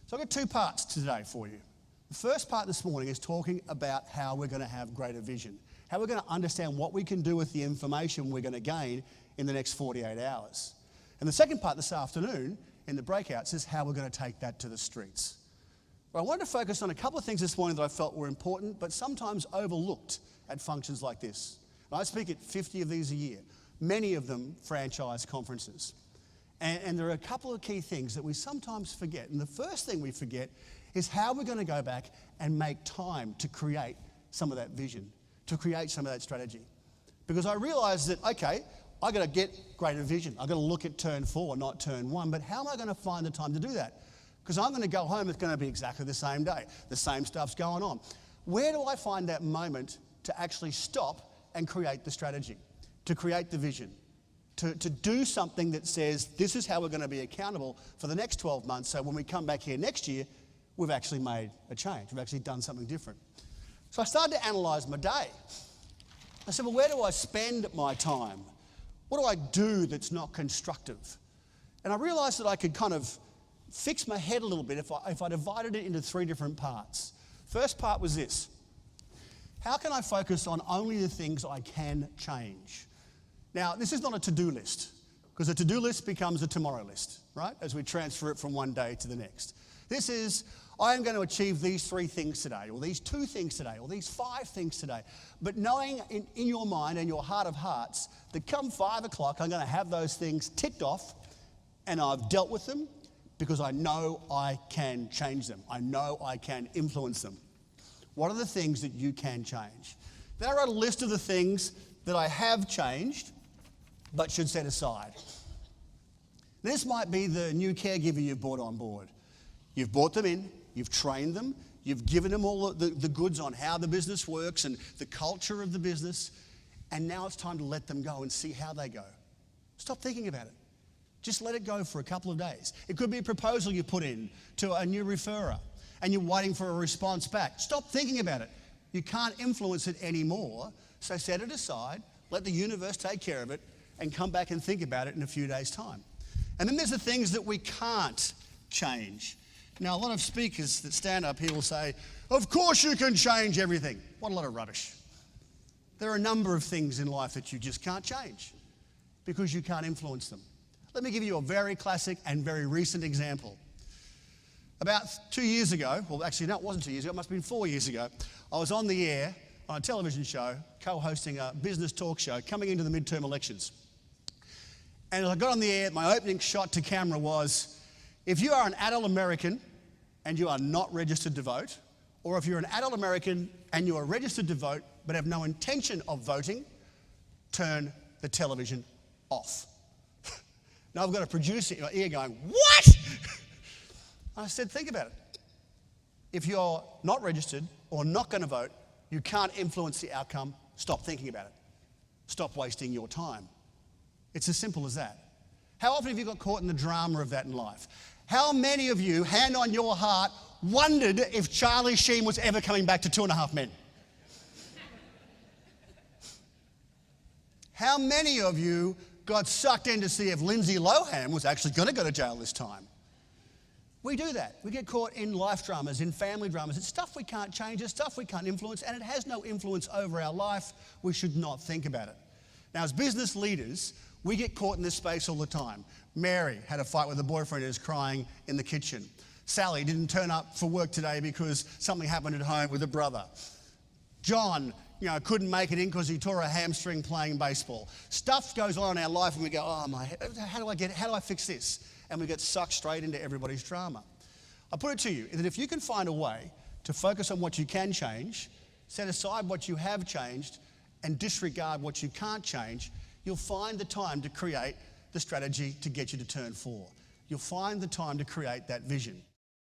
So I've got two parts today for you. The first part this morning is talking about how we're going to have greater vision, how we're going to understand what we can do with the information we're going to gain in the next 48 hours. And the second part this afternoon in the breakouts is how we're going to take that to the streets. But I wanted to focus on a couple of things this morning that I felt were important but sometimes overlooked at functions like this. And I speak at 50 of these a year, many of them franchise conferences. And there are a couple of key things that we sometimes forget. And the first thing we forget is how we're going to go back and make time to create some of that vision, to create some of that strategy. Because I realised that, okay, I've got to get greater vision. I've got to look at turn 4, not turn 1. But how am I going to find the time to do that? Because I'm going to go home, it's going to be exactly the same day. The same stuff's going on. Where do I find that moment to actually stop and create the strategy, to create the vision? To do something that says, this is how we're going to be accountable for the next 12 months, so when we come back here next year, we've actually made a change. We've actually done something different. So I started to analyse my day. I said, well, where do I spend my time? What do I do that's not constructive? And I realised that I could kind of fix my head a little bit if I divided it into 3 different parts. First part was this. How can I focus on only the things I can change? Now, this is not a to-do list, because a to-do list becomes a tomorrow list, right, as we transfer it from one day to the next. This is, I am going to achieve these 3 things today, or these 2 things today, or these 5 things today. But knowing in your mind and your heart of hearts that come 5 o'clock, I'm going to have those things ticked off, and I've dealt with them because I know I can change them. I know I can influence them. What are the things that you can change? Then I wrote a list of the things that I have changed but should set aside. This might be the new caregiver you've brought on board. You've brought them in, you've trained them, you've given them all the goods on how the business works and the culture of the business, and now it's time to let them go and see how they go. Stop thinking about it. Just let it go for a couple of days. It could be a proposal you put in to a new referrer and you're waiting for a response back. Stop thinking about it. You can't influence it anymore, so set it aside, let the universe take care of it, and come back and think about it in a few days' time. And then there's the things that we can't change. Now, a lot of speakers that stand up here will say, of course you can change everything. What a lot of rubbish. There are a number of things in life that you just can't change because you can't influence them. Let me give you a very classic and very recent example. About 2 years ago, well actually no, it wasn't 2 years ago, it must have been 4 years ago, I was on the air on a television show, co-hosting a business talk show coming into the midterm elections. And as I got on the air, my opening shot to camera was, if you are an adult American and you are not registered to vote, or if you're an adult American and you are registered to vote but have no intention of voting, turn the television off. Now I've got a producer in my ear going, what? I said, think about it. If you're not registered or not going to vote, you can't influence the outcome. Stop thinking about it. Stop wasting your time. It's as simple as that. How often have you got caught in the drama of that in life? How many of you, hand on your heart, wondered if Charlie Sheen was ever coming back to 2.5 Men? How many of you got sucked in to see if Lindsay Lohan was actually going to go to jail this time? We do that. We get caught in life dramas, in family dramas. It's stuff we can't change, it's stuff we can't influence, and it has no influence over our life. We should not think about it. Now, as business leaders, we get caught in this space all the time. Mary had a fight with her boyfriend and is crying in the kitchen. Sally didn't turn up for work today because something happened at home with a brother. John, couldn't make it in because he tore a hamstring playing baseball. Stuff goes on in our life and we go, oh my, how do I fix this? And we get sucked straight into everybody's drama. I put it to you that if you can find a way to focus on what you can change, set aside what you have changed, and disregard what you can't change, you'll find the time to create the strategy to get you to turn 4. You'll find the time to create that vision.